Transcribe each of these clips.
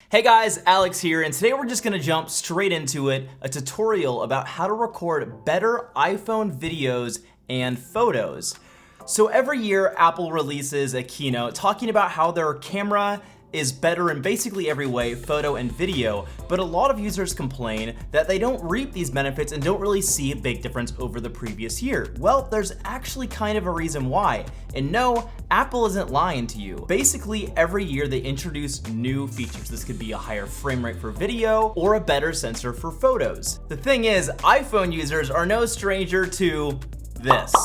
Hey guys, Alex here, and today we're just gonna jump straight into it, a tutorial about how to record better iPhone videos and photos. So every year, Apple releases a keynote talking about how their camera is better in basically every way, photo and video, but a lot of users complain that they don't reap these benefits and don't really see a big difference over the previous year. Well, there's actually kind of a reason why, and no, Apple isn't lying to you. Basically, every year they introduce new features. This could be a higher frame rate for video or a better sensor for photos. The thing is, iPhone users are no stranger to this.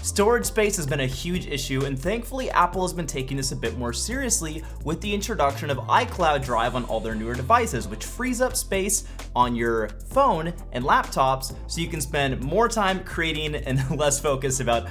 Storage space has been a huge issue, and thankfully Apple has been taking this a bit more seriously with the introduction of iCloud Drive on all their newer devices, which frees up space on your phone and laptops so you can spend more time creating and less focus about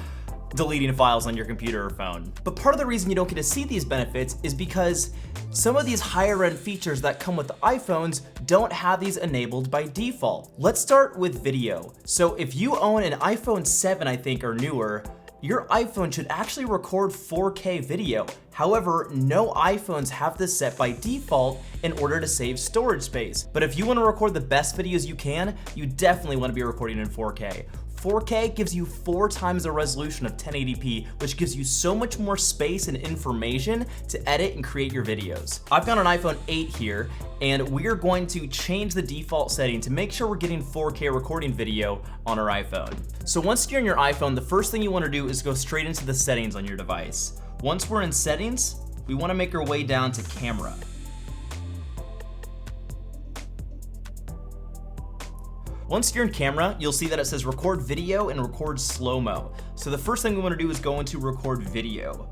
deleting files on your computer or phone. But part of the reason you don't get to see these benefits is because some of these higher end features that come with iPhones don't have these enabled by default. Let's start with video. So if you own an iPhone 7, I think, or newer, your iPhone should actually record 4K video. However, no iPhones have this set by default in order to save storage space. But if you want to record the best videos you can, you definitely want to be recording in 4K. 4K gives you 4 times the resolution of 1080p, which gives you so much more space and information to edit and create your videos. I've got an iPhone 8 here, and we're going to change the default setting to make sure we're getting 4K recording video on our iPhone. So once you're in your iPhone, the first thing you want to do is go straight into the settings on your device. Once we're in settings, we want to make our way down to camera. Once you're in camera, you'll see that it says record video and record slow-mo. So the first thing we want to do is go into record video.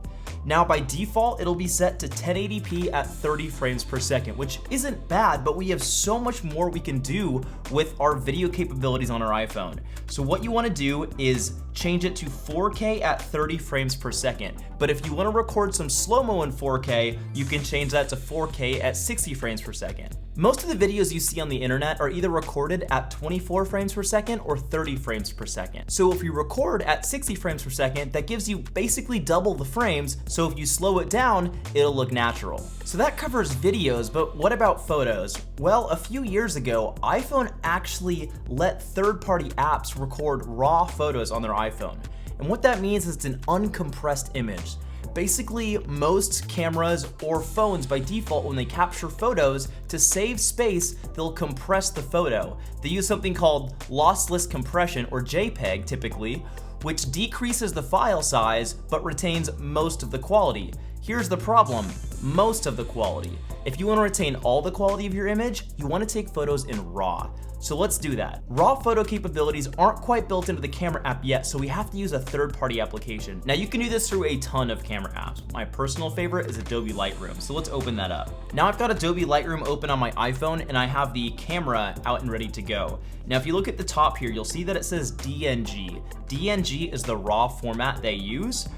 Now by default, it'll be set to 1080p at 30 frames per second, which isn't bad, but we have so much more we can do with our video capabilities on our iPhone. So what you want to do is change it to 4K at 30 frames per second. But if you want to record some slow-mo in 4K, you can change that to 4K at 60 frames per second. Most of the videos you see on the internet are either recorded at 24 frames per second or 30 frames per second. So if you record at 60 frames per second, that gives you basically double the frames, so if you slow it down, it'll look natural. So that covers videos, but what about photos? Well, a few years ago, iPhone actually let third-party apps record raw photos on their iPhone. And what that means is it's an uncompressed image. Basically, most cameras or phones by default, when they capture photos, to save space, they'll compress the photo. They use something called lossless compression, or JPEG typically, which decreases the file size but retains most of the quality. Here's the problem, most of the quality. If you want to retain all the quality of your image, you want to take photos in RAW. So let's do that. Raw photo capabilities aren't quite built into the camera app yet, so we have to use a third-party application. Now you can do this through a ton of camera apps. My personal favorite is Adobe Lightroom, so let's open that up. Now I've got Adobe Lightroom open on my iPhone, and I have the camera out and ready to go. Now if you look at the top here, you'll see that it says DNG. DNG is the RAW format they use,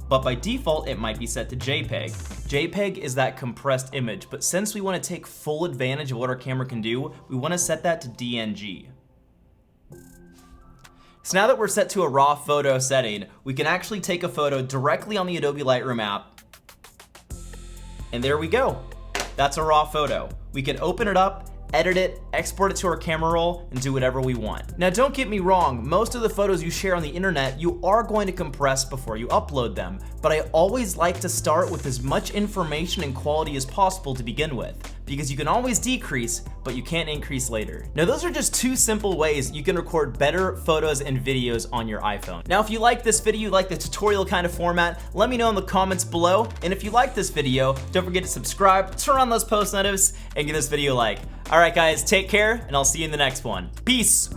but by default, it might be set to JPEG. JPEG is that compressed image, but since we want to take full advantage of what our camera can do, we want to set that to DNG. So now that we're set to a raw photo setting, we can actually take a photo directly on the Adobe Lightroom app, and there we go. That's a raw photo. We can open it up, edit it, export it to our camera roll, and do whatever we want. Now don't get me wrong, most of the photos you share on the internet, you are going to compress before you upload them, but I always like to start with as much information and quality as possible to begin with, because you can always decrease, but you can't increase later. Now those are just 2 simple ways you can record better photos and videos on your iPhone. Now if you like this video, you like the tutorial kind of format, let me know in the comments below, and if you like this video, don't forget to subscribe, turn on those post notifications, and give this video a like. Alright guys, take care, and I'll see you in the next one. Peace!